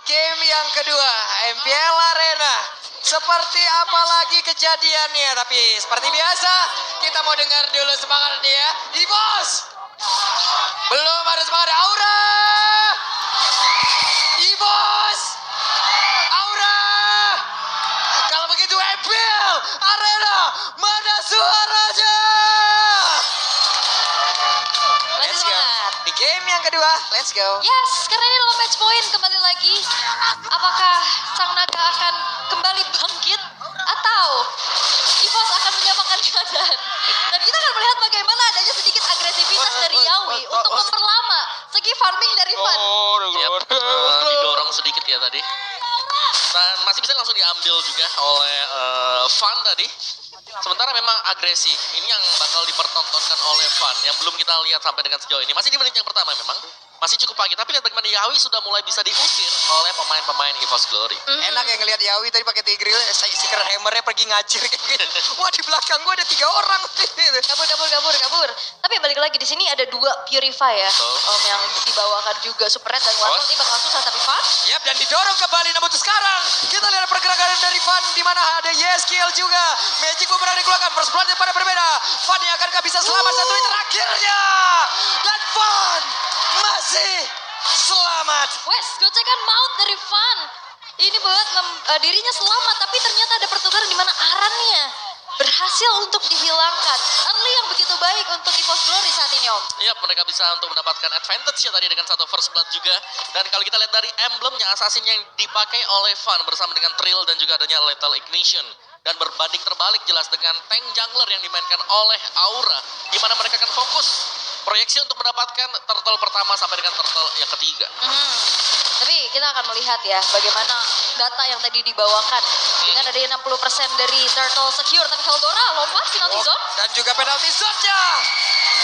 game yang kedua, MPL Arena. Seperti apa lagi kejadiannya? Tapi seperti biasa, kita mau dengar dulu semangat dia. Evos! Belum ada semangat Aura! Evos! Aura! Kalau begitu MPL Arena, mana suaranya? Let's go. Di game yang kedua, let's go. Yes, karena ini adalah match point kembali lagi. Apakah Sang Naga akan kembali bangkit atau Evos akan menyamakan keadaan? Dan kita akan melihat bagaimana adanya sedikit agresivitas dari Yawi untuk memperlama segi farming dari Van. Didorong sedikit ya tadi. Dan masih bisa langsung diambil juga oleh Van tadi. Sementara memang agresi, ini yang bakal dipertontonkan oleh Van yang belum kita lihat sampai dengan sejauh ini. Masih di menit yang pertama memang, masih cukup pagi. Tapi lihat bagaimana Yawi sudah mulai bisa diusir oleh pemain-pemain EVOS Glory. Enak ya ngelihat Yawi tadi pakai Tigreal, Seeker Hammernya pergi ngacir kayak gitu. Wah, di belakang gue ada 3 orang. Kabur. Tapi balik lagi di sini ada 2 Purify ya, yang dibawakan juga Super Red dan Warlock. Ini bakal susah tapi Van. Yap, dan didorong kembali. Namun sekarang kita lihat pergerakan dari Van di mana ada Yeskiel juga. Magic Boomerang dikeluarkan, First Blood pada berbeda. Van yang akankah bisa selamat satu ini terakhirnya. Dan Van masih selamat. Wes, gocekan maut dari Van. Ini buat dirinya selamat, tapi ternyata ada pertukaran di mana Arannya berhasil untuk dihilangkan. Early yang begitu baik untuk EVOS Glory saat ini, Om. Iya, mereka bisa untuk mendapatkan advantage ya tadi dengan satu first blood juga. Dan kalau kita lihat dari emblemnya, assassin yang dipakai oleh Van bersama dengan Trill dan juga adanya Lethal Ignition. Dan berbanding terbalik jelas dengan tank jungler yang dimainkan oleh Aura, di mana mereka akan fokus proyeksi untuk mendapatkan turtle pertama sampai dengan turtle yang ketiga. Tapi kita akan melihat ya bagaimana data yang tadi dibawakan. Dengan ada 60% dari turtle secure, tapi Heldora lompat penalty zone. Dan juga penalti zone-nya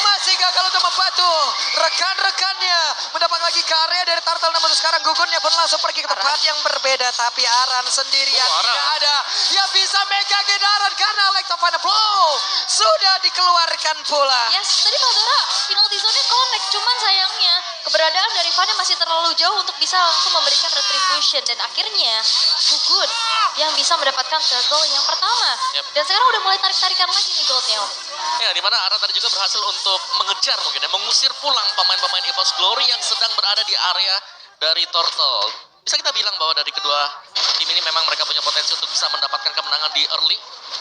masih gagal untuk membantu rekan-rekannya mendapat lagi karya dari Turtle. Namun sekarang gugunnya pun langsung pergi ke tempat yang berbeda. Tapi Aran sendirian tidak ada yang bisa megangin Aran karena Electrovine Blow sudah dikeluarkan pula. Yes, tadi Heldora penalty zone-nya connect, cuman sayangnya keberadaan dari Van masih terlalu jauh untuk bisa langsung memberikan retribution. Dan akhirnya Gugun yang bisa mendapatkan turtle yang pertama. Dan sekarang udah mulai tarik-tarikan lagi nih goldnya, Om. Ya, di mana Aran tadi juga berhasil untuk mengejar mungkin ya, mengusir pulang pemain-pemain EVOS Glory yang sedang berada di area dari Turtle. Bisa kita bilang bahwa dari kedua tim ini memang mereka punya potensi untuk bisa mendapatkan kemenangan di early.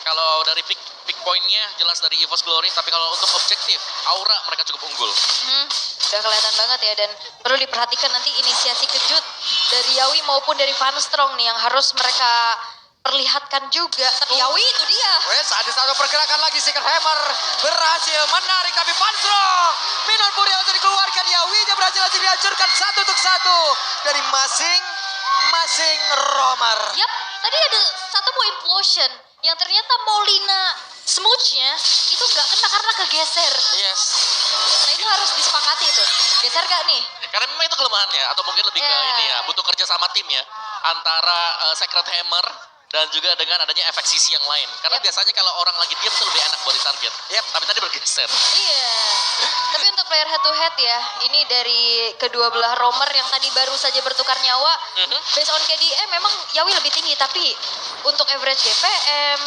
Kalau dari pick point-nya jelas dari EVOS Glory, tapi kalau untuk objektif, Aura mereka cukup unggul. Udah kelihatan banget ya, dan perlu diperhatikan nanti inisiasi kejut dari Yawi maupun dari Van Strong nih yang harus mereka perlihatkan juga. Tapi Yawi itu dia. Wes, ada satu pergerakan lagi. Seeker Hammer berhasil menarik, tapi Van Strong Minon Puri untuk dikeluarkan. Yawinya berhasil dihancurkan 1 untuk 1 dari masing-masing romer. Yap, tadi ada satu mau implosion yang ternyata Molina smooch-nya itu nggak kena karena kegeser. Yes. Nah itu harus disepakati itu. Geser gak nih? Karena memang itu kelemahannya, atau mungkin lebih ke ini ya, butuh kerja sama tim ya, antara Sacred Hammer dan juga dengan adanya efek sisi yang lain. Karena biasanya kalau orang lagi diam itu lebih enak buat ditarget. Tapi tadi bergeser. Iya. Tapi untuk player head to head ya, ini dari kedua belah romer yang tadi baru saja bertukar nyawa, based on KDM memang Yawi lebih tinggi, tapi untuk average GPM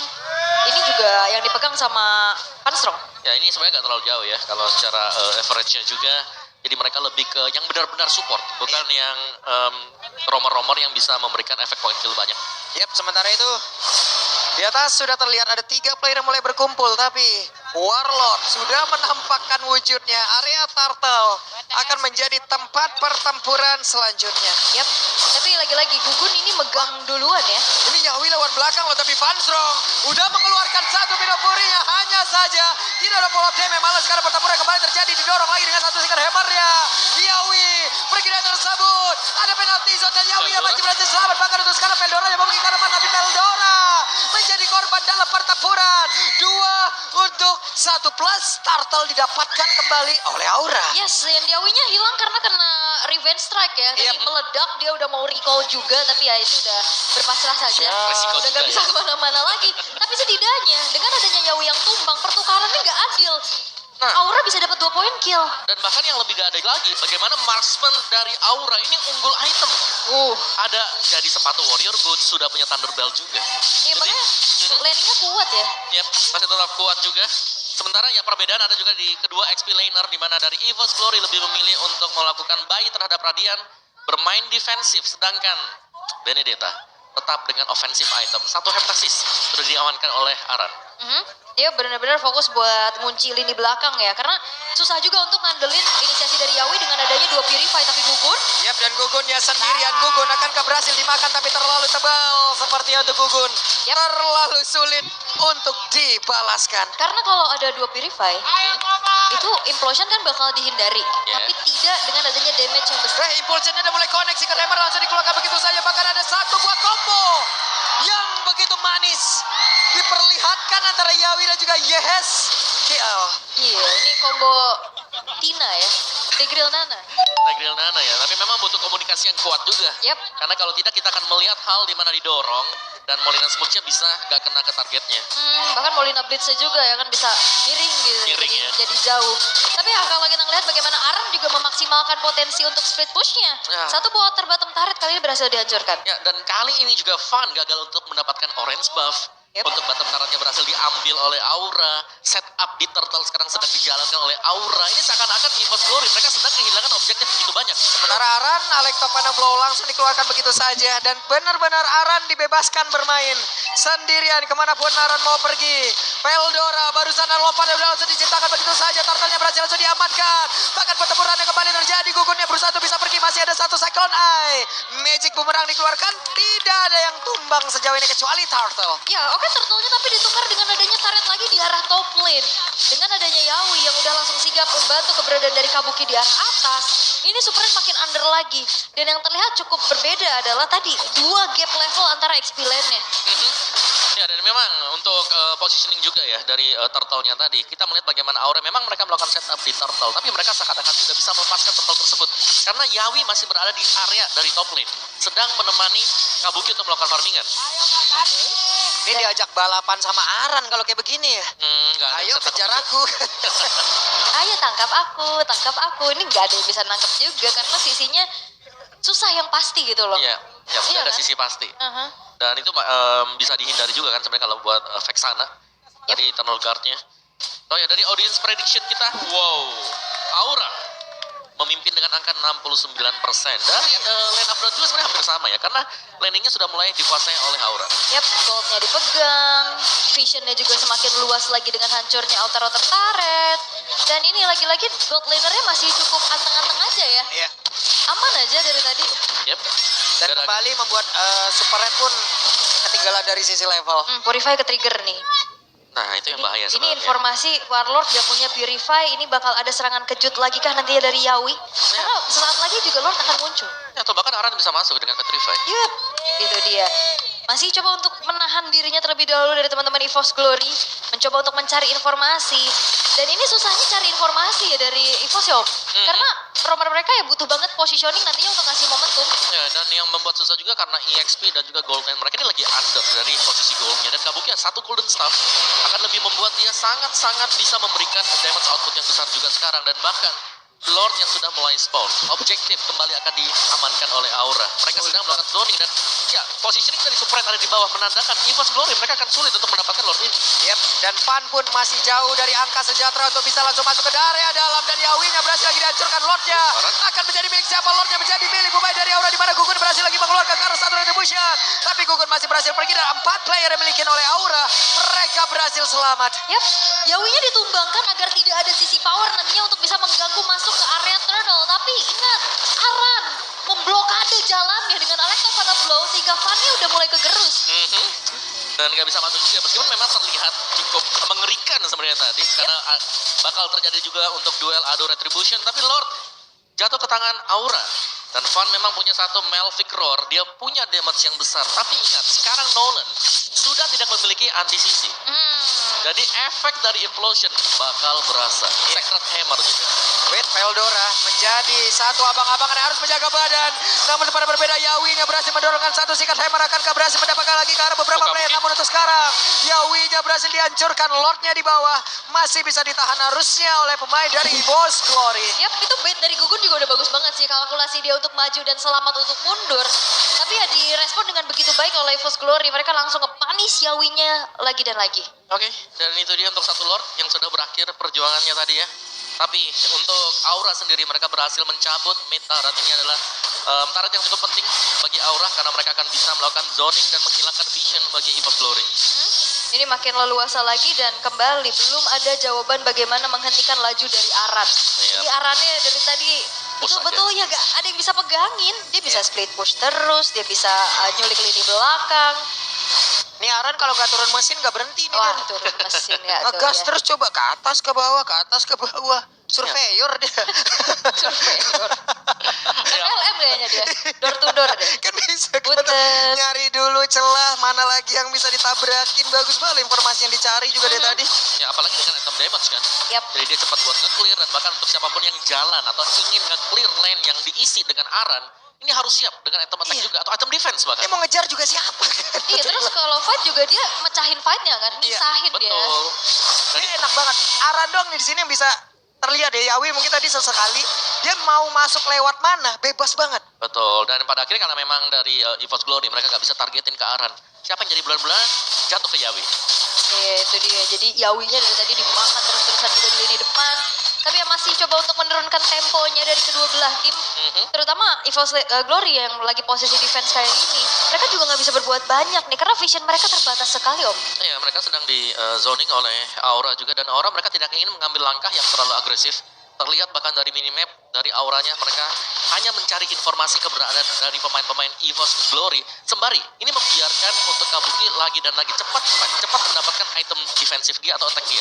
ini juga yang dipegang sama Van Strong. Ya ini sebenarnya nggak terlalu jauh ya kalau secara average-nya juga. Jadi mereka lebih ke yang benar-benar support, bukan yang romer-romer yang bisa memberikan efek point kill banyak. Yap, sementara itu di atas sudah terlihat ada 3 player yang mulai berkumpul, tapi Warlord sudah menampakkan wujudnya. Area Turtle akan menjadi tempat pertempuran selanjutnya. Yap, tapi lagi-lagi Gugun ini megang duluan ya. Ini Yawi lewat belakang loh, tapi Van Strong udah mengeluarkan satu Minopuri-nya. Hanya saja tidak ada follow up damage. Malah sekarang pertempuran kembali terjadi, didorong lagi dengan satu Seeker Hammer-nya. Yawi pergi dari tersebut. Ada penalti zone dan Yawi yang masih berhasil selamat. Bahkan untuk sekarang Veldora yang mau pergi ke depan, tapi Veldora menjadi korban dalam pertempuran. 2 untuk 1 plus. Turtle didapatkan kembali oleh Aura. Yes, dan Yawinya hilang karena kena revenge strike ya. Tadi meledak, dia udah mau recall juga, tapi ya itu udah berpasrah saja. Udah gak bisa kemana-mana lagi. Tapi setidaknya dengan adanya Yawi yang tumbang, pertukarannya gak adil. Nah. Aura bisa dapat 2 poin kill. Dan bahkan yang lebih gak ada lagi, bagaimana marksman dari Aura ini unggul item. Ada jadi sepatu warrior boots, sudah punya thunder belt juga. Iya, makanya landingnya kuat ya. Yep, masih tetap kuat juga. Sementara ya perbedaan ada juga di kedua XP laner, di mana dari EVOS Glory lebih memilih untuk melakukan buy terhadap Radiant, bermain defensif, sedangkan Benedetta tetap dengan offensive item. Satu heptasis sudah diamankan oleh Aran. Dia benar-benar fokus buat ngunci lini belakang ya, karena susah juga untuk ngandelin inisiasi dari Yawi dengan adanya 2 Purify tapi gugur. Yap, dan Gugunnya sendirian. Gugun akankah berhasil dimakan tapi terlalu tebal sepertinya untuk Gugun. Terlalu sulit untuk dibalaskan. Karena kalau ada 2 Purify, itu implosion kan bakal dihindari, tapi tidak dengan adanya damage yang besar. Impulsionnya udah mulai koneksi ke Hammer, langsung dikeluarkan begitu saja. Bahkan ada satu buah combo yang begitu manis diperlihatkan antara Yawi dan juga Yehes. KL. Iya, ini combo Tina ya, Tigreal Nana. Tigreal Nana ya, tapi memang butuh komunikasi yang kuat juga. Yep. Karena kalau tidak kita akan melihat hal di mana didorong dan Molina Smoothnya bisa gak kena ke targetnya. Bahkan Molina Blitznya juga ya kan bisa miring gitu, Miring, ya. jadi jauh. Tapi ya, kalau kita ngelihat bagaimana Aran juga memaksimalkan potensi untuk split pushnya. Ya. Satu buah terbatam turret kali ini berhasil dihancurkan. Ya, dan kali ini juga Fun gagal untuk mendapatkan orange buff. Untuk bottom turretnya berhasil diambil oleh Aura. Setup di Turtle sekarang sedang dijalankan oleh Aura. Ini seakan-akan EVOS Glory mereka sedang kehilangan objektif begitu banyak. Sementara Aran, Alekto Panel Blow langsung dikeluarkan begitu saja. Dan benar-benar Aran dibebaskan bermain sendirian kemanapun Aran mau pergi. Veldora barusan lompat dan langsung diciptakan begitu saja. Turtle-nya berhasil langsung diamankan. Bahkan pertempuran yang kembali terjadi. Gugunnya berusaha untuk bisa pergi. Masih ada satu Cyclone Eye. Magic Boomerang dikeluarkan. Tidak ada yang tumbang sejauh ini kecuali Turtle. Ya oke, turtle-nya tapi ditukar dengan adanya turret lagi di arah top lane. Dengan adanya Yawi yang udah langsung sigap membantu keberadaan dari Kabuki di arah atas. Ini Supreme makin under lagi. Dan yang terlihat cukup berbeda adalah tadi 2 gap level antara XP lane-nya. Ya, dan memang untuk positioning juga ya dari Turtle-nya tadi. Kita melihat bagaimana Aura memang mereka melakukan setup di Turtle. Tapi mereka seakan-akan juga bisa melepaskan Turtle tersebut. Karena Yawi masih berada di area dari top lane. Sedang menemani Kabuki untuk melakukan farmingan. Ini diajak balapan sama Aran kalau kayak begini ya. Nggak ada yang Ayo bisa kejar tangkap aku. Ayo tangkap aku. Ini nggak ada yang bisa nangkap juga karena sisinya susah yang pasti gitu loh. Iya, ya, Iya ada kan? sisi pasti. Uh-huh. Dan itu bisa dihindari juga kan sebenarnya kalau buat Vexana dari Eternal Guard-nya. Oh ya, dari audience prediction kita, wow, Aura memimpin dengan angka 69%. Dari lane up juga sebenarnya hampir sama ya, karena landingnya sudah mulai dikuasai oleh Aura. Yap, goldnya dipegang, visionnya juga semakin luas lagi dengan hancurnya outer turret. Dan ini lagi-lagi gold lanernya masih cukup anteng-anteng aja ya. Iya. Aman aja dari tadi. Yep. Dan kembali membuat Super Red pun ketinggalan dari sisi level. Purify ke trigger nih. Nah, itu yang bahaya Ini sebenarnya. informasi Warlord gak punya Purify, ini bakal ada serangan kejut lagi kah nantinya dari Yawi? Karena sesaat lagi juga Lord akan muncul. Ya, atau bahkan Aran bisa masuk dengan Petrify. Yup, itu dia. Masih coba untuk menahan dirinya terlebih dahulu dari teman-teman EVOS Glory. Mencoba untuk mencari informasi. Dan ini susahnya cari informasi ya dari EVOS ya Om. Karena romer mereka ya butuh banget positioning nantinya untuk ngasih momentum. Ya, dan yang membuat susah juga karena EXP dan juga gold lane mereka ini lagi under dari posisi goldnya. Dan Kabuki satu golden staff akan lebih membuat dia sangat-sangat bisa memberikan damage output yang besar juga sekarang. Dan bahkan Lord yang sudah mulai spawn, objektif kembali akan diamankan oleh Aura. Mereka sedang melakukan zoning dan ya positioning dari Super Red ada di bawah menandakan EVOS Glory mereka akan sulit untuk mendapatkan Lord ini. Yep, dan Pan pun masih jauh dari angka sejahtera untuk bisa langsung masuk ke area dalam, dan Yawinya berhasil lagi dihancurkan. Lordnya akan menjadi milik siapa? Lordnya menjadi milik Bumai dari Aura, di mana Gugun berhasil lagi mengeluarkan ke arah satu retribution. Tapi Gugun masih berhasil pergi dan 4 player yang dimiliki oleh Aura. Mereka berhasil selamat. Yap, Yawinya ditumbangkan agar tidak ada sisi power nantinya untuk bisa mengganggu masuk ke area turtle. Tapi ingat, Aran memblokade jalannya dengan Alexa pada blow sehingga Fanny udah mulai kegerus. Dan nggak bisa masuk juga meskipun memang terlihat cukup mengerikan sebenarnya tadi karena bakal terjadi juga untuk duel adu retribution, tapi Lord jatuh ke tangan Aura. Dan Fan memang punya satu Melvic Roar, dia punya damage yang besar. Tapi ingat, sekarang Nolan sudah tidak memiliki anti-sisi. Jadi efek dari implosion bakal berasa. Sacred Hammer juga. Wait, Veldora menjadi satu abang-abangan yang harus menjaga badan. Namun pada berbeda, Yawi-nya berhasil mendorongkan satu sikat hammer. Akankah berhasil mendapatkan lagi ke arah beberapa Bukan player? mungkin. Namun untuk sekarang, Yawi-nya berhasil dihancurkan. Lordnya di bawah masih bisa ditahan harusnya oleh pemain dari EVOS Glory. Yap, itu bait dari Gugun juga udah bagus banget sih. Kalkulasi dia untuk maju dan selamat untuk mundur. Tapi ya direspon dengan begitu baik oleh EVOS Glory. Mereka langsung nge-punish Yawi-nya lagi dan lagi. Oke, dan itu dia untuk satu Lord yang sudah berakhir perjuangannya tadi ya. Tapi untuk Aura sendiri mereka berhasil mencabut mid turret. Ini adalah turret yang cukup penting bagi Aura karena mereka akan bisa melakukan zoning dan menghilangkan vision bagi EVOS Glory. Ini makin leluasa lagi dan kembali belum ada jawaban bagaimana menghentikan laju dari Aran. Iya. Ini Arannya dari tadi Push betul-betul ya gak ada yang bisa pegangin. Dia bisa Iya. split push terus, dia bisa nyulik lini belakang. Nih Aran kalau nggak turun mesin nggak berhenti nih Wah, dia. turun mesin ya. tuh Ngegas ya. terus coba ke atas ke bawah, ke atas ke bawah. Surveyor dia. Surveyor. Ya, LM kayaknya dia, door to door deh. Kan bisa kan Butet. nyari dulu celah mana lagi yang bisa ditabrakin. Bagus banget informasi yang dicari juga dari tadi. ya apalagi dengan item damage kan. Yap. Jadi dia cepat buat nge-clear dan bahkan untuk siapapun yang jalan atau ingin nge-clear lane yang diisi dengan Aran, ini harus siap dengan item attack Iya. juga atau item defense bahkan. Dia mau ngejar juga siapa kan? Iya, terus kalau fight juga dia mecahin fightnya kan, nisahin dia. Betul. Dan Ini enak banget. Aran dong nih di sini yang bisa terlihat ya. Yawi mungkin tadi sesekali dia mau masuk lewat mana bebas banget. Betul, dan pada akhirnya karena memang dari EVOS Glory mereka nggak bisa targetin ke Aran. Siapa yang jadi bulan-bulan jatuh ke Yawi. Iya, itu dia. Jadi Yawinya dari tadi dimakan terus-terusan juga di lini depan. Tapi ya masih coba untuk menurunkan temponya dari kedua belah tim. Terutama EVOS Glory yang lagi posisi defense kayak gini. Mereka juga nggak bisa berbuat banyak nih. Karena vision mereka terbatas sekali, Om. Iya, mereka sedang di zoning oleh Aura juga dan Aura mereka tidak ingin mengambil langkah yang terlalu agresif. Terlihat bahkan dari minimap, dari auranya mereka hanya mencari informasi keberadaan dari pemain-pemain EVOS Glory. Sembari ini membiarkan untuk Kabuki lagi dan lagi cepat mendapatkan item defensif dia atau attack dia.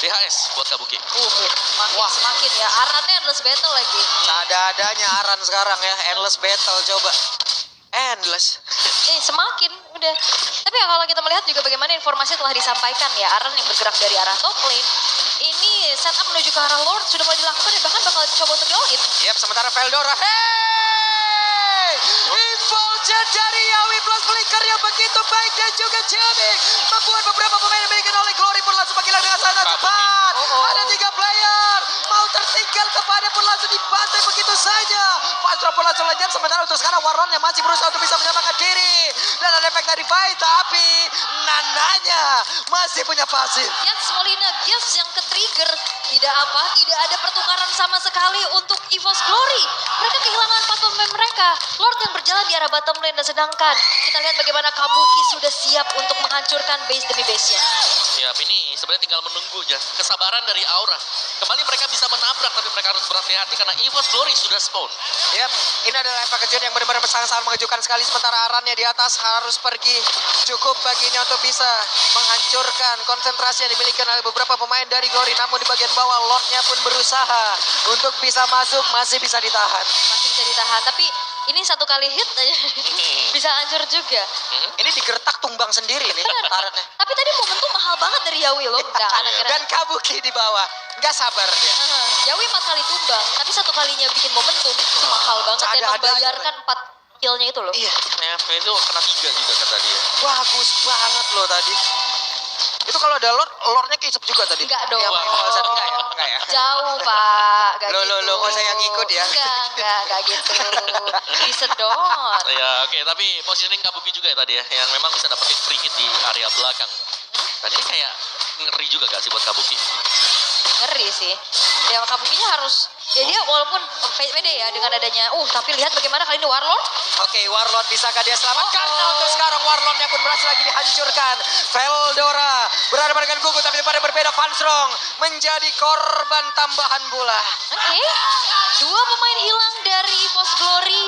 DHS buat Kabuki. Semakin ya. Arannya endless battle lagi. Ada-adanya Aran sekarang ya. Endless battle coba. Endless. Semakin udah. Tapi ya kalau kita melihat juga bagaimana informasi telah disampaikan ya. Aran yang bergerak dari arah top lane. Ini setup menuju ke arah Lord sudah mulai dilakukan dan bahkan bakal coba untuk di-all-in. Yap, sementara Veldora. Hey! Indulgent dari Yawi plus flicker yang begitu baik dan juga jamming. Membuat beberapa pemain yang dimiliki oleh Glory pun langsung menghilang dengan sangat cepat. Ada 3 player. Mau tertinggal kepada pun langsung dibantai begitu saja. Fastro pun langsung lenyap. Sementara untuk sekarang Warlord yang masih berusaha untuk bisa menyamakan diri. Dan ada efek dari fight. Tapi Nananya masih punya pasif. Yats Molina Gifts yang ke-trigger. Tidak ada pertukaran sama sekali untuk EVOS Glory. Mereka kehilangan 4 pemain mereka. Lord yang berjalan di arah bottom lane dan sedangkan kita lihat bagaimana Kabuki sudah siap untuk menghancurkan base demi base-nya. Ya, ini sebenarnya tinggal menunggu aja. Kesabaran dari Aura. Kembali mereka bisa menabrak, tapi mereka harus berhati-hati karena EVOS Glory sudah spawn. Yap, ini adalah efek kejut yang benar-benar sangat-sangat mengejutkan sekali. Sementara Arannya di atas harus pergi. Cukup baginya untuk bisa menghancurkan konsentrasi yang dimiliki oleh beberapa pemain dari Glory. Namun di bagian bawah Lordnya pun berusaha untuk bisa masuk, masih bisa ditahan. Masih bisa ditahan, tapi ini satu kali hit aja bisa hancur juga. Ini digertak tumbang sendiri nih taretnya. Tapi tadi momentum mahal banget dari Yawi loh. Nggak akan kira. Dan Kabuki di bawah, nggak sabar dia. Yawi 4 kali tumbang, tapi satu kalinya bikin momentum itu mahal banget dan Ada-adanya. membayarkan 4 killnya itu loh. Iya, Ya, itu kena 3 juga kata dia. bagus banget loh tadi. Itu kalau ada Lordnya keisep juga tadi. Enggak dong. Yang main Walzat, enggak ya? Enggak ya? Jauh Pak, gak Loh, gitu. loh, loh, kok saya ngikut ya? Enggak gitu. Disedot. Ya, oke, tapi positioning Kabuki juga ya tadi ya, yang memang bisa dapetin free hit di area belakang. Dan ini kayak ngeri juga gak sih buat Kabuki? Ngeri sih. Ya Kabukinya harus, ya dia walaupun pede ya dengan adanya, tapi lihat bagaimana kali ini Warlord. Oke, Warlord bisakah dia selamat? Oh, Karena oh. untuk sekarang Warlordnya pun berhasil lagi dihancurkan. Veldora berhadapan dengan Gugu, tapi pada berbeda Fanstrong menjadi korban tambahan pula. Oke. 2 pemain hilang dari EVOS Glory.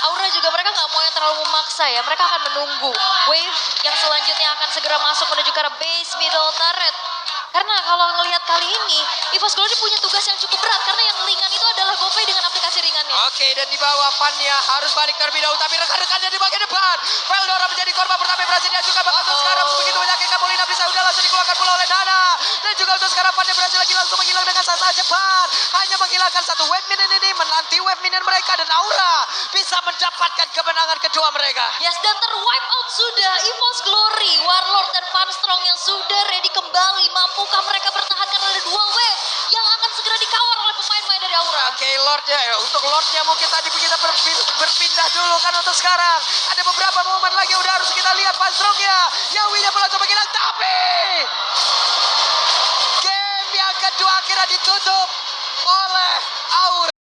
Aura juga mereka nggak mau yang terlalu memaksa ya. Mereka akan menunggu wave yang selanjutnya akan segera masuk menuju ke arah base middle turret. Karena kalau ngelihat kali ini, EVOS Glory punya tugas yang cukup berat. Karena yang ringan itu adalah GoPay dengan aplikasi ringannya. Oke, dan di bawah Panya harus balik terlebih dahulu, tapi rekan-rekannya di bagian depan. Veldora menjadi korban pertama yang berhasil diajukan. Bahkan untuk sekarang begitu menyakitkan Molina bisa udah langsung dikeluarkan ditembakkan pula oleh Nana. Dan juga untuk sekarang Pandai berhasil lagi langsung menghilang dengan sangat cepat. Hanya menghilangkan satu wave minion ini, menanti wave minion mereka, dan Aura bisa mendapatkan kemenangan kedua mereka. Yes, dan terwipe out sudah EVOS Glory, Warlord dan Funstrong yang sudah ready kembali. Mampukah mereka bertahan karena ada dua wave yang akan segera dikawal oleh pemain-pemain dari Aura? Oke, Lordnya, untuk Lordnya mungkin tadi kita berpindah dulu kan untuk sekarang. Ada beberapa momen lagi yang udah harus kita lihat Funstrongnya. Yawinya pula coba hilang, tapi game yang kedua akhirnya ditutup oleh Aura.